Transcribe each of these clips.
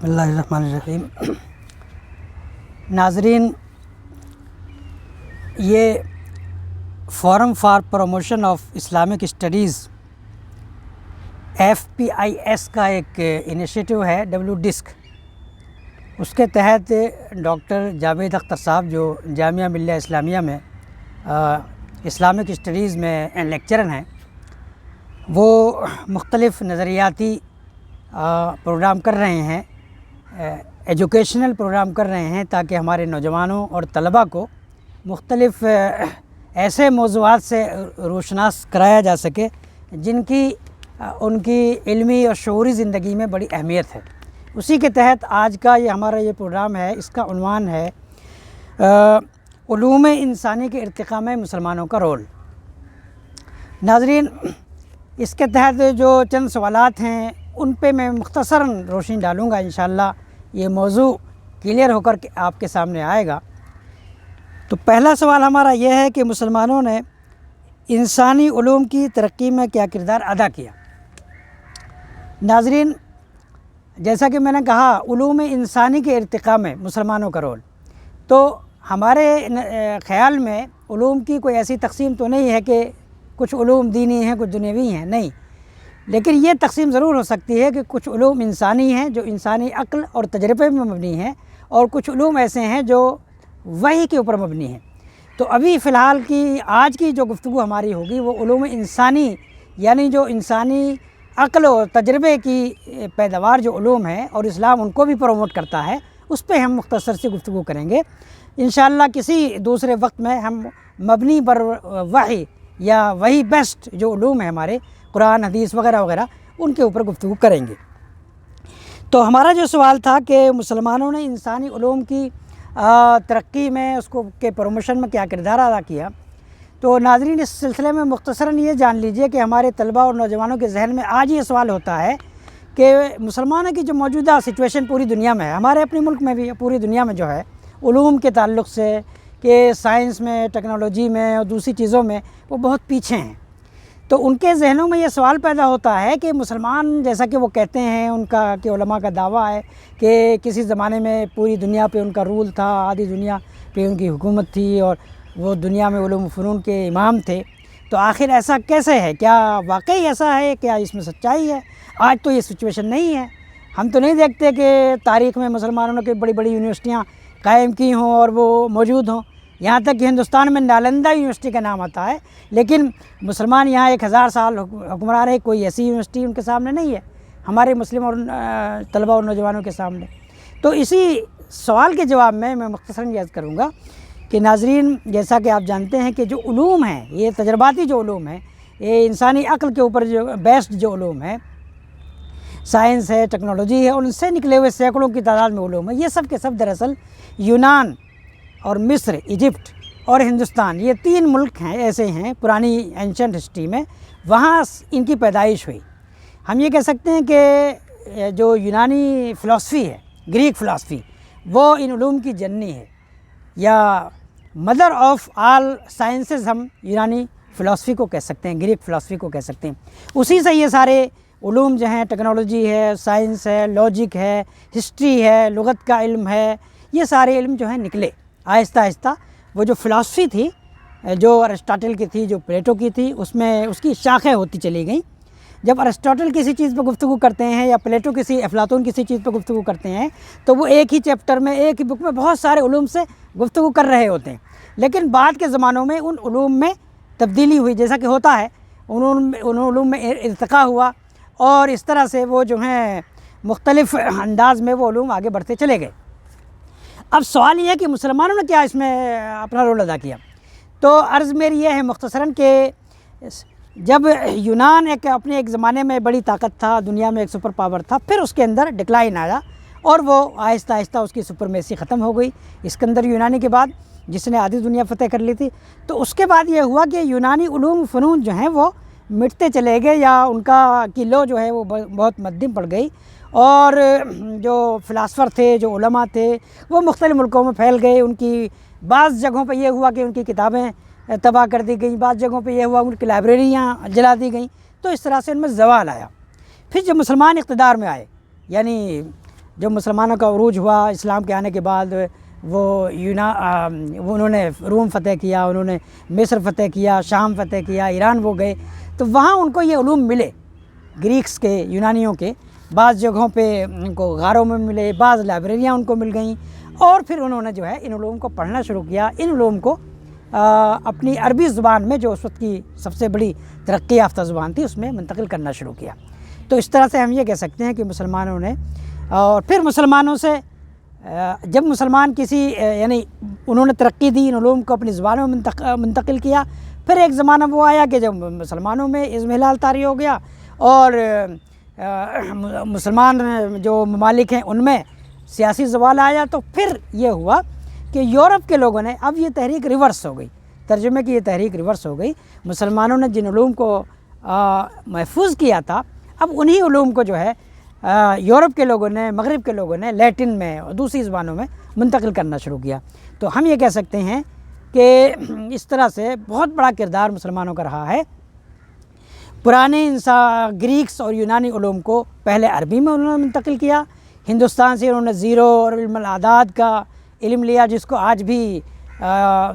اللہ الرحمن الرحیم۔ ناظرین، یہ forum for promotion of Islamic studies FPIS کا ایک انیشیٹو ہے WDISC۔ اس کے تحت ڈاکٹر جاوید اختر صاحب جو جامعہ ملیہ اسلامیہ میں اسلامک اسٹڈیز میں لیکچرر ہیں، وہ مختلف نظریاتی پروگرام کر رہے ہیں، ایجوکیشنل پروگرام کر رہے ہیں تاکہ ہمارے نوجوانوں اور طلباء کو مختلف ایسے موضوعات سے روشناس کرایا جا سکے جن کی ان کی علمی اور شعوری زندگی میں بڑی اہمیت ہے۔ اسی کے تحت آج کا ہمارا یہ پروگرام ہے، اس کا عنوان ہے علوم انسانی کے ارتقاء میں مسلمانوں کا رول۔ ناظرین، اس کے تحت جو چند سوالات ہیں ان پہ میں مختصراً روشنی ڈالوں گا، انشاءاللہ یہ موضوع کلیئر ہو کر کے آپ کے سامنے آئے گا۔ تو پہلا سوال ہمارا یہ ہے کہ مسلمانوں نے انسانی علوم کی ترقی میں کیا کردار ادا کیا؟ ناظرین، جیسا کہ میں نے کہا، علوم انسانی کے ارتقاء میں مسلمانوں کا رول، تو ہمارے خیال میں علوم کی کوئی ایسی تقسیم تو نہیں ہے کہ کچھ علوم دینی ہیں کچھ دنیاوی ہیں، نہیں، لیکن یہ تقسیم ضرور ہو سکتی ہے کہ کچھ علوم انسانی ہیں جو انسانی عقل اور تجربے میں مبنی ہیں، اور کچھ علوم ایسے ہیں جو وحی کے اوپر مبنی ہیں۔ تو ابھی فی الحال کی آج کی جو گفتگو ہماری ہوگی وہ علوم انسانی، یعنی جو انسانی عقل و تجربے کی پیداوار جو علوم ہیں اور اسلام ان کو بھی پروموٹ کرتا ہے، اس پہ ہم مختصر سی گفتگو کریں گے۔ انشاءاللہ کسی دوسرے وقت میں ہم مبنی بر وحی یا وہی بیسٹ جو علوم ہیں ہمارے قرآن حدیث وغیرہ وغیرہ، ان کے اوپر گفتگو کریں گے۔ تو ہمارا جو سوال تھا کہ مسلمانوں نے انسانی علوم کی ترقی میں، اس کو کے پروموشن میں کیا کردار ادا کیا، تو ناظرین اس سلسلے میں مختصراً یہ جان لیجئے کہ ہمارے طلباء اور نوجوانوں کے ذہن میں آج یہ سوال ہوتا ہے کہ مسلمانوں کی جو موجودہ سچویشن پوری دنیا میں ہے، ہمارے اپنے ملک میں بھی پوری دنیا میں جو ہے علوم کے تعلق سے، کہ سائنس میں، ٹیکنالوجی میں اور دوسری چیزوں میں وہ بہت پیچھے ہیں۔ تو ان کے ذہنوں میں یہ سوال پیدا ہوتا ہے کہ مسلمان، جیسا کہ وہ کہتے ہیں، ان کا کہ علماء کا دعویٰ ہے کہ کسی زمانے میں پوری دنیا پہ ان کا رول تھا، آدھی دنیا پہ ان کی حکومت تھی اور وہ دنیا میں علوم و فنون کے امام تھے، تو آخر ایسا کیسے ہے؟ کیا واقعی ایسا ہے؟ کیا اس میں سچائی ہے؟ آج تو یہ سچویشن نہیں ہے۔ ہم تو نہیں دیکھتے کہ تاریخ میں مسلمانوں نے بڑی بڑی یونیورسٹیاں قائم کی ہوں اور وہ موجود ہوں، یہاں تک کہ ہندوستان میں نالندہ یونیورسٹی کا نام آتا ہے، لیکن مسلمان یہاں 1000 سال حکمران رہے، کوئی ایسی یونیورسٹی ان کے سامنے نہیں ہے ہمارے مسلم اور طلباء اور نوجوانوں کے سامنے۔ تو اسی سوال کے جواب میں مختصراً یہ عرض کروں گا کہ ناظرین، جیسا کہ آپ جانتے ہیں کہ جو علوم ہیں، یہ تجرباتی جو علوم ہیں، یہ انسانی عقل کے اوپر جو بیسڈ جو علوم ہیں، سائنس ہے، ٹیکنالوجی ہے، ان سے نکلے ہوئے سینکڑوں کی تعداد میں علوم ہیں، یہ سب کے سب دراصل یونان اور مصر، ایجپٹ اور ہندوستان، یہ 3 ملک ہیں ایسے ہیں پرانی اینشنٹ ہسٹری میں، وہاں ان کی پیدائش ہوئی۔ ہم یہ کہہ سکتے ہیں کہ جو یونانی فلاسفی ہے، گریک فلاسفی، وہ ان علوم کی جننی ہے، یا مدر آف آل سائنسز ہم یونانی فلاسفی کو کہہ سکتے ہیں، گریک فلاسفی کو کہہ سکتے ہیں۔ اسی سے یہ سارے علوم جو ہیں، ٹیکنالوجی ہے، سائنس ہے، لاجک ہے، ہسٹری ہے، لغت کا علم ہے، یہ سارے علم جو ہیں نکلے آہستہ آہستہ۔ وہ جو فلاسفی تھی، جو ارسطاٹل کی تھی، جو پلیٹو کی تھی، اس میں اس کی شاخیں ہوتی چلی گئیں۔ جب ارسطاٹل کسی چیز پہ گفتگو کرتے ہیں یا پلیٹو افلاطون کسی چیز پہ گفتگو کرتے ہیں، تو وہ ایک ہی چیپٹر میں، ایک ہی بک میں بہت سارے علوم سے گفتگو کر رہے ہوتے ہیں، لیکن بعد کے زمانوں میں ان علوم میں تبدیلی ہوئی، جیسا کہ ہوتا ہے ان علوم میں ارتقاء ہوا، اور اس طرح سے وہ جو ہیں مختلف انداز میں وہ علوم آگے بڑھتے چلے گئے۔ اب سوال یہ ہے کہ مسلمانوں نے کیا اس میں اپنا رول ادا کیا؟ تو عرض میری یہ ہے مختصراً کہ جب یونان اپنے ایک زمانے میں بڑی طاقت تھا، دنیا میں ایک سپر پاور تھا، پھر اس کے اندر ڈکلائن آیا اور وہ آہستہ آہستہ اس کی سپرمیسی ختم ہو گئی اسکندر یونانی کے بعد، جس نے آدھی دنیا فتح کر لی تھی۔ تو اس کے بعد یہ ہوا کہ یونانی علوم فنون جو ہیں وہ مٹتے چلے گئے، یا ان کا کی لو جو ہے وہ بہت مدھم پڑ گئی، اور جو فلاسفر تھے، جو علماء تھے، وہ مختلف ملکوں میں پھیل گئے۔ ان کی بعض جگہوں پہ یہ ہوا کہ ان کی کتابیں تباہ کر دی گئیں، بعض جگہوں پہ یہ ہوا ان کی لائبریریاں جلا دی گئیں، تو اس طرح سے ان میں زوال آیا۔ پھر جب مسلمان اقتدار میں آئے، یعنی جب مسلمانوں کا عروج ہوا اسلام کے آنے کے بعد، وہ انہوں نے روم فتح کیا، انہوں نے مصر فتح کیا، شام فتح کیا، ایران وہ گئے، تو وہاں ان کو یہ علوم ملے گریکس کے، یونانیوں کے۔ بعض جگہوں پہ ان کو غاروں میں ملے، بعض لائبریریاں ان کو مل گئیں، اور پھر انہوں نے جو ہے ان علوم کو پڑھنا شروع کیا، ان علوم کو اپنی عربی زبان میں جو اس وقت کی سب سے بڑی ترقی یافتہ زبان تھی اس میں منتقل کرنا شروع کیا۔ تو اس طرح سے ہم یہ کہہ سکتے ہیں کہ مسلمانوں نے، اور پھر مسلمانوں سے جب مسلمان کسی یعنی انہوں نے ترقی دی، ان علوم کو اپنی زبانوں میں منتقل کیا، پھر ایک زمانہ وہ آیا کہ جب مسلمانوں میں اضمحلال طاری ہو گیا، اور مسلمان جو ممالک ہیں ان میں سیاسی زوال آیا، تو پھر یہ ہوا کہ یورپ کے لوگوں نے، اب یہ تحریک ریورس ہو گئی، ترجمے کی یہ تحریک ریورس ہو گئی۔ مسلمانوں نے جن علوم کو محفوظ کیا تھا، اب انہی علوم کو جو ہے یورپ کے لوگوں نے، مغرب کے لوگوں نے لیٹن میں اور دوسری زبانوں میں منتقل کرنا شروع کیا۔ تو ہم یہ کہہ سکتے ہیں کہ اس طرح سے بہت بڑا کردار مسلمانوں کا رہا ہے۔ پرانے گریکس اور یونانی علوم کو پہلے عربی میں انہوں نے منتقل کیا، ہندوستان سے انہوں نے زیرو اور علم الاعداد کا علم لیا، جس کو آج بھی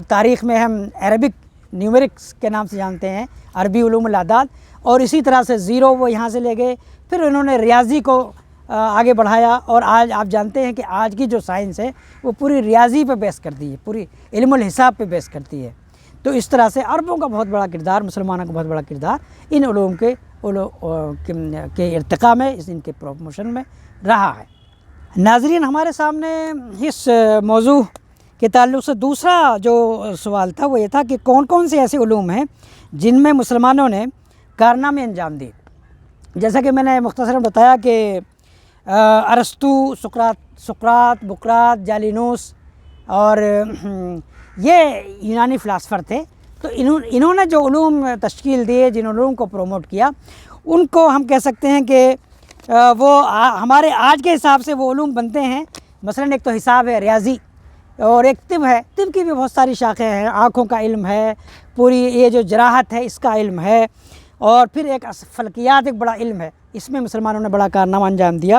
تاریخ میں ہم عربک نیومرکس کے نام سے جانتے ہیں، عربی علوم الاعداد، اور اسی طرح سے زیرو وہ یہاں سے لے گئے۔ پھر انہوں نے ریاضی کو آگے بڑھایا، اور آج آپ جانتے ہیں کہ آج کی جو سائنس ہے وہ پوری ریاضی پہ بیس کرتی ہے، پوری علم الحساب پہ بیس کرتی ہے۔ تو اس طرح سے عربوں کا بہت بڑا کردار، مسلمانوں کا بہت بڑا کردار ان علوم کے ارتقاء میں، ان کے پروموشن میں رہا ہے۔ ناظرین، ہمارے سامنے اس موضوع کے تعلق سے دوسرا جو سوال تھا وہ یہ تھا کہ کون کون سے ایسے علوم ہیں جن میں مسلمانوں نے کارنامے انجام دیے۔ جیسا کہ میں نے مختصراً بتایا کہ ارسطو، سقراط، بقراط، جالینوس، اور یہ یونانی فلاسفر تھے۔ تو انہوں نے جو علوم تشکیل دیے، جن علوم کو پروموٹ کیا، ان کو ہم کہہ سکتے ہیں کہ وہ ہمارے آج کے حساب سے وہ علوم بنتے ہیں۔ مثلاً ایک تو حساب ہے، ریاضی، اور ایک طب ہے، طب کی بھی بہت ساری شاخیں ہیں، آنکھوں کا علم ہے، پوری یہ جو جراحت ہے اس کا علم ہے، اور پھر ایک فلکیات ایک بڑا علم ہے، اس میں مسلمانوں نے بڑا کارنامہ انجام دیا۔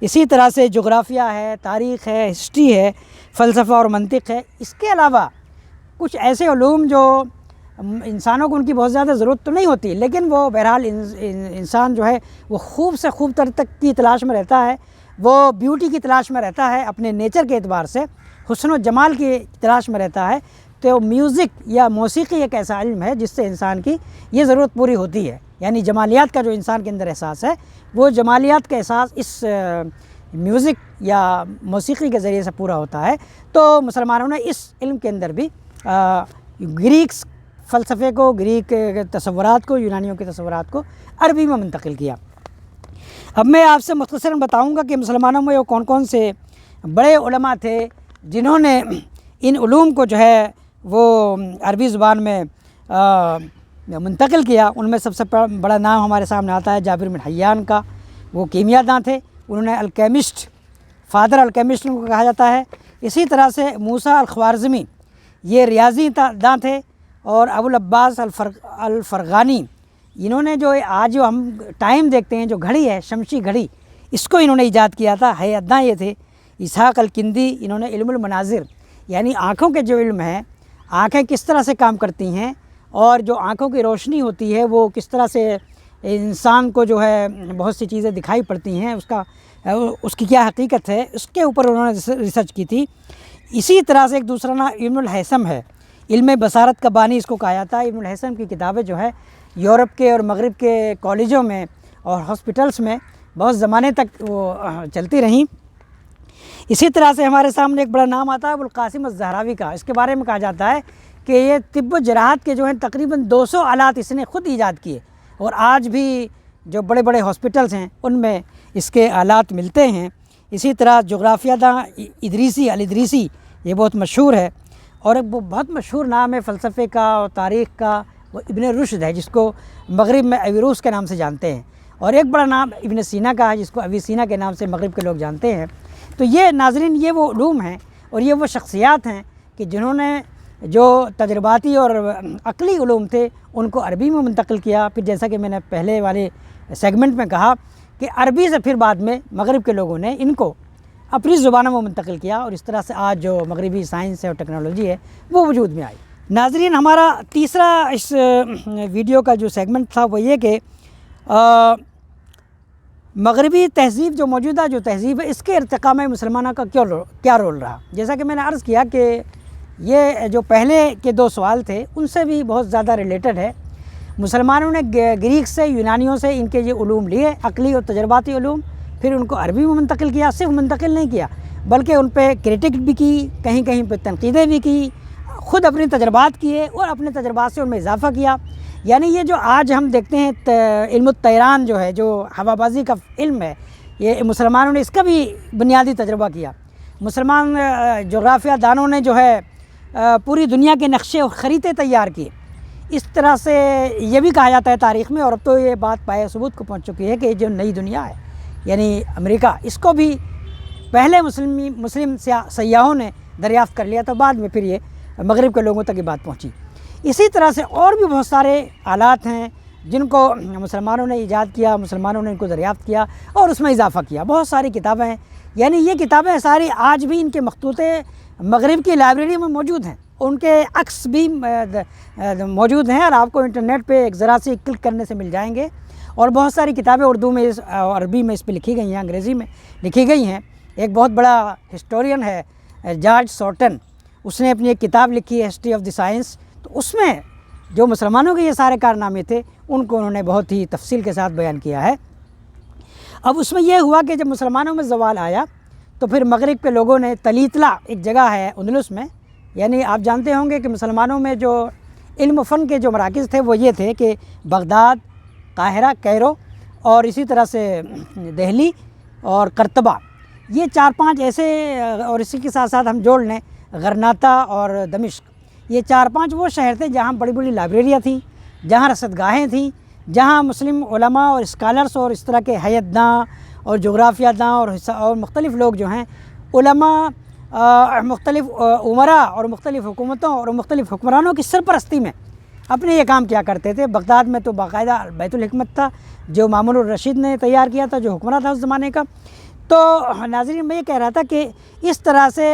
اسی طرح سے جغرافیہ ہے، تاریخ ہے، ہسٹری ہے، فلسفہ اور منطق ہے۔ اس کے علاوہ کچھ ایسے علوم جو انسانوں کو ان کی بہت زیادہ ضرورت تو نہیں ہوتی، لیکن وہ بہرحال انسان جو ہے وہ خوب سے خوب تر تک کی تلاش میں رہتا ہے، وہ بیوٹی کی تلاش میں رہتا ہے، اپنے نیچر کے اعتبار سے حسن و جمال کی تلاش میں رہتا ہے۔ تو میوزک یا موسیقی ایک ایسا علم ہے جس سے انسان کی یہ ضرورت پوری ہوتی ہے، یعنی جمالیات کا جو انسان کے اندر احساس ہے، وہ جمالیات کا احساس اس میوزک یا موسیقی کے ذریعے سے پورا ہوتا ہے۔ تو مسلمانوں نے اس علم کے اندر بھی گریکس فلسفے کو، گریک تصورات کو، یونانیوں کے تصورات کو عربی میں منتقل کیا۔ اب میں آپ سے مختصراً بتاؤں گا کہ مسلمانوں میں وہ کون کون سے بڑے علماء تھے جنہوں نے ان علوم کو جو ہے وہ عربی زبان میں منتقل کیا۔ ان میں سب سے بڑا نام ہمارے سامنے آتا ہے جابر بن حیان کا، وہ کیمیا داں تھے، انہوں نے الکیمسٹ، فادر الکیمسٹ ان کو کہا جاتا ہے۔ اسی طرح سے موسیٰ الخوارزمی، یہ ریاضی داں تھے، اور ابو العباس الفرغانی، انہوں نے جو آج جو ہم ٹائم دیکھتے ہیں، جو گھڑی ہے، شمسی گھڑی، اس کو انہوں نے ایجاد کیا تھا۔ ہیئت داں یہ تھے۔ اسحاق الکندی، انہوں نے علم المناظر، یعنی آنکھوں کے جو علم ہے، آنکھیں کس طرح سے کام کرتی ہیں، اور جو آنکھوں کی روشنی ہوتی ہے وہ کس طرح سے انسان کو جو ہے بہت سی چیزیں دکھائی پڑتی ہیں، اس کی کیا حقیقت ہے، اس کے اوپر انہوں نے ریسرچ کی تھی۔ اسی طرح سے ایک دوسرا نام ابن الہیثم ہے، علم بصارت کا بانی اس کو کہا جاتا ہے۔ ابن الہیثم کی کتابیں جو ہے یورپ کے اور مغرب کے کالجوں میں اور ہاسپٹلس میں بہت زمانے تک وہ چلتی رہیں۔ اسی طرح سے ہمارے سامنے ایک بڑا نام آتا ہے ابوالقاسم الزہراوی کا۔ اس کے بارے میں کہا جاتا ہے کہ یہ طب و جراحت کے جو ہیں تقریباً 200 آلات اس نے خود ایجاد کیے، اور آج بھی جو بڑے بڑے ہاسپٹلس ہیں ان میں اس کے آلات ملتے ہیں۔ اسی طرح جغرافیہ داں ادریسی، الادریسی، یہ بہت مشہور ہے۔ اور ایک بہت مشہور نام ہے فلسفے کا اور تاریخ کا، وہ ابن رشد ہے، جس کو مغرب میں ایویروس کے نام سے جانتے ہیں۔ اور ایک بڑا نام ابن سینا کا ہے، جس کو ابی سینا کے نام سے مغرب کے لوگ جانتے ہیں۔ تو یہ ناظرین، یہ وہ علوم ہیں اور یہ وہ شخصیات ہیں کہ جنہوں نے جو تجرباتی اور عقلی علوم تھے ان کو عربی میں منتقل کیا۔ پھر جیسا کہ میں نے پہلے والے سیگمنٹ میں کہا کہ عربی سے پھر بعد میں مغرب کے لوگوں نے ان کو اپنی زبانوں میں منتقل کیا، اور اس طرح سے آج جو مغربی سائنس ہے اور ٹیکنالوجی ہے وہ وجود میں آئی۔ ناظرین، ہمارا تیسرا اس ویڈیو کا جو سیگمنٹ تھا وہ یہ کہ مغربی تہذیب جو موجودہ جو تہذیب ہے اس کے ارتقاء میں مسلمانوں کا کیا رول رہا۔ جیسا کہ میں نے عرض کیا کہ یہ جو پہلے کے دو سوال تھے ان سے بھی بہت زیادہ ریلیٹڈ ہے۔ مسلمانوں نے گریک سے، یونانیوں سے ان کے یہ علوم لیے، عقلی اور تجرباتی علوم، پھر ان کو عربی میں منتقل کیا۔ صرف منتقل نہیں کیا بلکہ ان پہ کرٹک بھی کی، کہیں کہیں پہ تنقیدیں بھی کی، خود اپنے تجربات کیے اور اپنے تجربات سے ان میں اضافہ کیا۔ یعنی یہ جو آج ہم دیکھتے ہیں علم الطیران جو ہے، جو ہوا بازی کا علم ہے، یہ مسلمانوں نے اس کا بھی بنیادی تجربہ کیا۔ مسلمان جغرافیہ دانوں نے جو ہے پوری دنیا کے نقشے اور خریطے تیار کیے۔ اس طرح سے یہ بھی کہا جاتا ہے تاریخ میں، اور اب تو یہ بات پائے ثبوت کو پہنچ چکی ہے کہ جو نئی دنیا ہے یعنی امریکہ، اس کو بھی پہلے مسلم سیاحوں نے دریافت کر لیا تھا، بعد میں پھر یہ مغرب کے لوگوں تک یہ بات پہنچی۔ اسی طرح سے اور بھی بہت سارے آلات ہیں جن کو مسلمانوں نے ایجاد کیا، مسلمانوں نے ان کو دریافت کیا اور اس میں اضافہ کیا۔ بہت ساری کتابیں ہیں، یعنی یہ کتابیں ساری آج بھی ان کے مخطوطے مغرب کی لائبریری میں موجود ہیں، ان کے عکس بھی موجود ہیں، اور آپ کو انٹرنیٹ پہ ایک ذرا سی کلک کرنے سے مل جائیں گے۔ اور بہت ساری کتابیں اردو میں، عربی میں اس پہ لکھی گئی ہیں، انگریزی میں لکھی گئی ہیں۔ ایک بہت بڑا ہسٹورین ہے جارج سورٹن، اس نے اپنی ایک کتاب لکھی ہے ہسٹری آف دی سائنس، تو اس میں جو مسلمانوں کے یہ سارے کارنامے تھے ان کو انہوں نے بہت ہی تفصیل کے ساتھ بیان کیا ہے۔ اب اس میں یہ ہوا کہ جب مسلمانوں میں زوال آیا تو پھر مغرب کے لوگوں نے تلیتلا، ایک جگہ ہے اندلس میں، یعنی آپ جانتے ہوں گے کہ مسلمانوں میں جو علم و فن کے جو مراکز تھے وہ یہ تھے کہ بغداد، قاہرہ، کیرو، اور اسی طرح سے دہلی اور قرطبہ، یہ 4-5 ایسے، اور اسی کے ساتھ ساتھ ہم جوڑ لیں غرناطہ اور دمشق، یہ 4-5 وہ شہر تھے جہاں بڑی بڑی لائبریریاں تھیں، جہاں رصدگاہیں تھیں، جہاں مسلم علماء اور اسکالرس اور اس طرح کے حیات داں اور جغرافیہ داں اور مختلف لوگ جو ہیں علماء، مختلف عمراء اور مختلف حکومتوں اور مختلف حکمرانوں کی سرپرستی میں اپنے یہ کام کیا کرتے تھے۔ بغداد میں تو باقاعدہ بیت الحکمت تھا جو مامون الرشید نے تیار کیا تھا، جو حکمراں تھا اس زمانے کا۔ تو ناظرین، میں یہ کہہ رہا تھا کہ اس طرح سے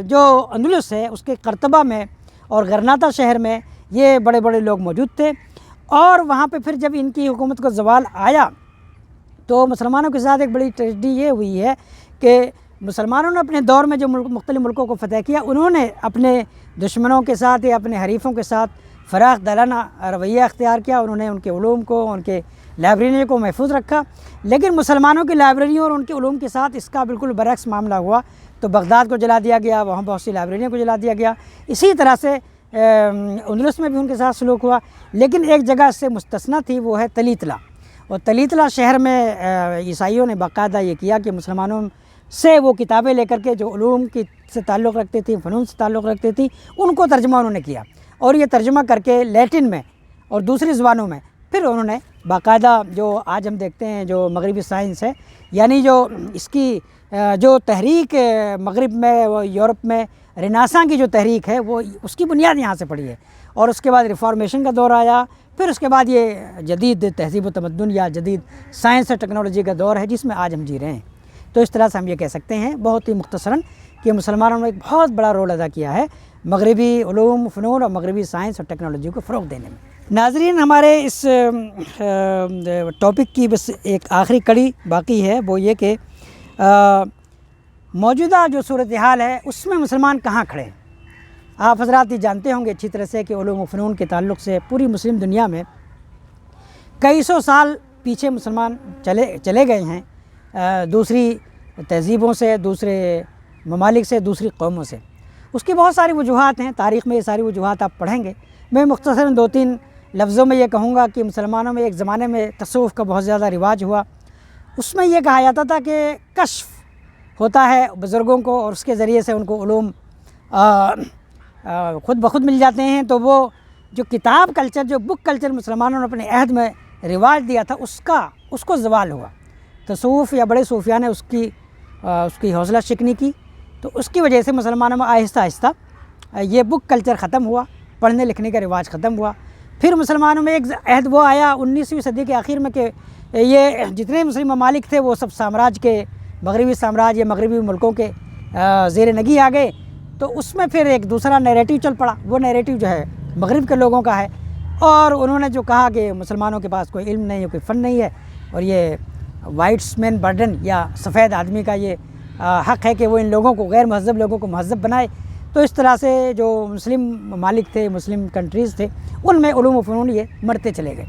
جو اندلس ہے اس کے قرطبہ میں اور غرناطہ شہر میں یہ بڑے بڑے لوگ موجود تھے، اور وہاں پہ پھر جب ان کی حکومت کو زوال آیا تو مسلمانوں کے ساتھ ایک بڑی ٹریجڈی یہ ہوئی ہے کہ مسلمانوں نے اپنے دور میں جو مختلف ملکوں کو فتح کیا، انہوں نے اپنے دشمنوں کے ساتھ یا اپنے حریفوں کے ساتھ فراخ دلانہ رویہ اختیار کیا۔ انہوں نے ان کے علوم کو، ان کے لائبریریوں کو محفوظ رکھا، لیکن مسلمانوں کی لائبریریوں اور ان کے علوم کے ساتھ اس کا بالکل برعکس معاملہ ہوا۔ تو بغداد کو جلا دیا گیا، وہاں بہت سی لائبریریوں کو جلا دیا گیا۔ اسی طرح سے اندلس میں بھی ان کے ساتھ سلوک ہوا، لیکن ایک جگہ اس سے مستثنیٰ تھی، وہ ہے تلیتلا۔ اور تلیتلا شہر میں عیسائیوں نے باقاعدہ یہ کیا کہ مسلمانوں سے وہ کتابیں لے کر کے جو علوم کی سے تعلق رکھتی تھیں، فنون سے تعلق رکھتی تھیں، ان کو ترجمہ انہوں نے کیا، اور یہ ترجمہ کر کے لیٹن میں اور دوسری زبانوں میں پھر انہوں نے باقاعدہ جو آج ہم دیکھتے ہیں جو مغربی سائنس ہے، یعنی جو اس کی جو تحریک مغرب میں وہ یورپ میں رینیسانس کی جو تحریک ہے وہ اس کی بنیاد یہاں سے پڑی ہے، اور اس کے بعد ریفارمیشن کا دور آیا، پھر اس کے بعد یہ جدید تہذیب و تمدن یا جدید سائنس اور ٹیکنالوجی کا دور ہے جس میں آج ہم جی رہے ہیں۔ تو اس طرح سے ہم یہ کہہ سکتے ہیں بہت ہی مختصراً کہ مسلمانوں نے ایک بہت بڑا رول ادا کیا ہے مغربی علوم، فنون اور مغربی سائنس اور ٹیکنالوجی کو فروغ دینے میں۔ ناظرین، ہمارے اس ٹاپک کی بس ایک آخری کڑی باقی ہے، وہ یہ کہ موجودہ جو صورتحال ہے اس میں مسلمان کہاں کھڑے ہیں۔ آپ حضرات یہ جانتے ہوں گے اچھی طرح سے کہ علوم و فنون کے تعلق سے پوری مسلم دنیا میں کئی سو سال پیچھے مسلمان چلے گئے ہیں، دوسری تہذیبوں سے، دوسرے ممالک سے، دوسری قوموں سے۔ اس کی بہت ساری وجوہات ہیں، تاریخ میں یہ ساری وجوہات آپ پڑھیں گے۔ میں مختصراً 2-3 لفظوں میں یہ کہوں گا کہ مسلمانوں میں ایک زمانے میں تصوف کا بہت زیادہ رواج ہوا۔ اس میں یہ کہا جاتا تھا کہ کشف ہوتا ہے بزرگوں کو، اور اس کے ذریعے سے ان کو علوم خود بخود مل جاتے ہیں۔ تو وہ جو کتاب کلچر، جو بک کلچر مسلمانوں نے اپنے عہد میں رواج دیا تھا، اس کو زوال ہوا۔ تصوف یا بڑے صوفیاء نے اس کی حوصلہ شکنی کی، تو اس کی وجہ سے مسلمانوں میں آہستہ آہستہ یہ بک کلچر ختم ہوا، پڑھنے لکھنے کا رواج ختم ہوا۔ پھر مسلمانوں میں ایک عہد وہ آیا 19ویں صدی کے آخر میں کہ یہ جتنے مسلم ممالک تھے وہ سب سامراج کے مغربی سامراج یا مغربی ملکوں کے زیر نگی آ گئے تو اس میں پھر ایک دوسرا نیریٹو چل پڑا. وہ نیریٹو جو ہے مغرب کے لوگوں کا ہے اور انہوں نے جو کہا کہ مسلمانوں کے پاس کوئی علم نہیں ہے, کوئی فن نہیں ہے اور یہ وائٹس مین برڈن یا سفید آدمی کا یہ حق ہے کہ وہ ان لوگوں کو, غیر مہذب لوگوں کو مہذب بنائے. تو اس طرح سے جو مسلم ممالک تھے, مسلم کنٹریز تھے, ان میں علوم و فنون یہ مرتے چلے گئے.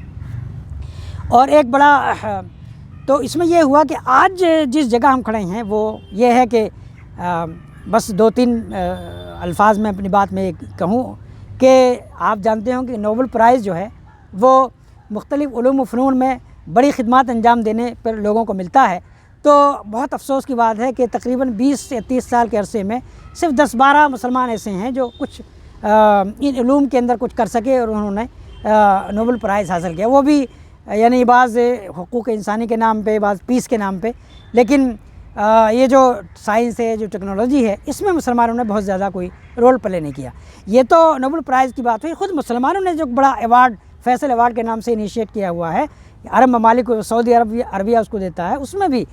اور ایک بڑا تو اس میں یہ ہوا کہ آج جس جگہ ہم کھڑے ہیں وہ یہ ہے کہ بس 2-3 الفاظ میں اپنی بات میں کہوں کہ آپ جانتے ہوں کہ نوبل پرائز جو ہے وہ مختلف علوم و فنون میں بڑی خدمات انجام دینے پر لوگوں کو ملتا ہے. تو بہت افسوس کی بات ہے کہ تقریباً 20 سے 30 سال کے عرصے میں صرف 10-12 مسلمان ایسے ہیں جو کچھ ان علوم کے اندر کچھ کر سکے اور انہوں نے نوبل پرائز حاصل کیا. وہ بھی یعنی بعض حقوق انسانی کے نام پہ, بعض پیس کے نام پہ. لیکن یہ جو سائنس ہے, جو ٹیکنالوجی ہے, اس میں مسلمانوں نے بہت زیادہ کوئی رول پلے نہیں کیا. یہ تو نوبل پرائز کی بات ہوئی. خود مسلمانوں نے جو بڑا ایوارڈ فیصل ایوارڈ کے نام سے انیشیٹ کیا ہوا ہے, عرب ممالک کو, سعودی عربیہ اس کو دیتا ہے, اس میں بھی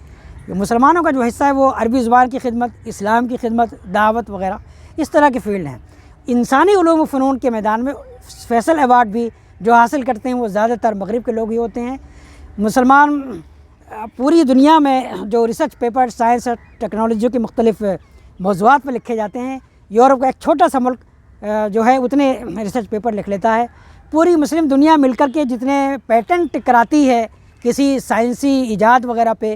مسلمانوں کا جو حصہ ہے وہ عربی زبان کی خدمت, اسلام کی خدمت, دعوت وغیرہ اس طرح کے فیلڈ ہیں. انسانی علوم و فنون کے میدان میں فیصل ایوارڈ بھی جو حاصل کرتے ہیں وہ زیادہ تر مغرب کے لوگ ہی ہوتے ہیں. مسلمان پوری دنیا میں جو ریسرچ پیپر سائنس اور ٹیکنالوجی کے مختلف موضوعات پر لکھے جاتے ہیں, یورپ کا ایک چھوٹا سا ملک جو ہے اتنے ریسرچ پیپر لکھ لیتا ہے. پوری مسلم دنیا مل کر کے جتنے پیٹنٹ کراتی ہے کسی سائنسی ایجاد وغیرہ پہ,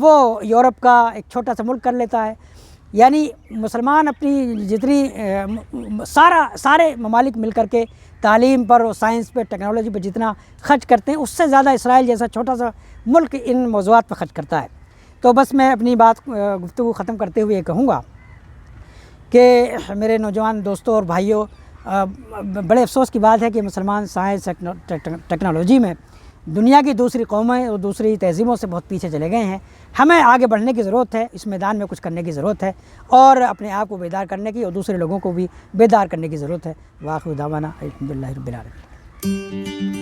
وہ یورپ کا ایک چھوٹا سا ملک کر لیتا ہے. یعنی مسلمان اپنی جتنی سارے ممالک مل کر کے تعلیم پر اور سائنس پہ, ٹیکنالوجی پہ جتنا خرچ کرتے ہیں اس سے زیادہ اسرائیل جیسا چھوٹا سا ملک ان موضوعات پہ خرچ کرتا ہے. تو بس میں اپنی گفتگو ختم کرتے ہوئے یہ کہوں گا کہ میرے نوجوان دوستوں اور بھائیوں, بڑے افسوس کی بات ہے کہ مسلمان سائنس ٹیکنالوجی میں دنیا کی دوسری قومیں اور دوسری تہذیبوں سے بہت پیچھے چلے گئے ہیں. ہمیں آگے بڑھنے کی ضرورت ہے, اس میدان میں کچھ کرنے کی ضرورت ہے اور اپنے آپ کو بیدار کرنے کی اور دوسرے لوگوں کو بھی بیدار کرنے کی ضرورت ہے. وآخر دعوانا الحمدللہ رب العالمین.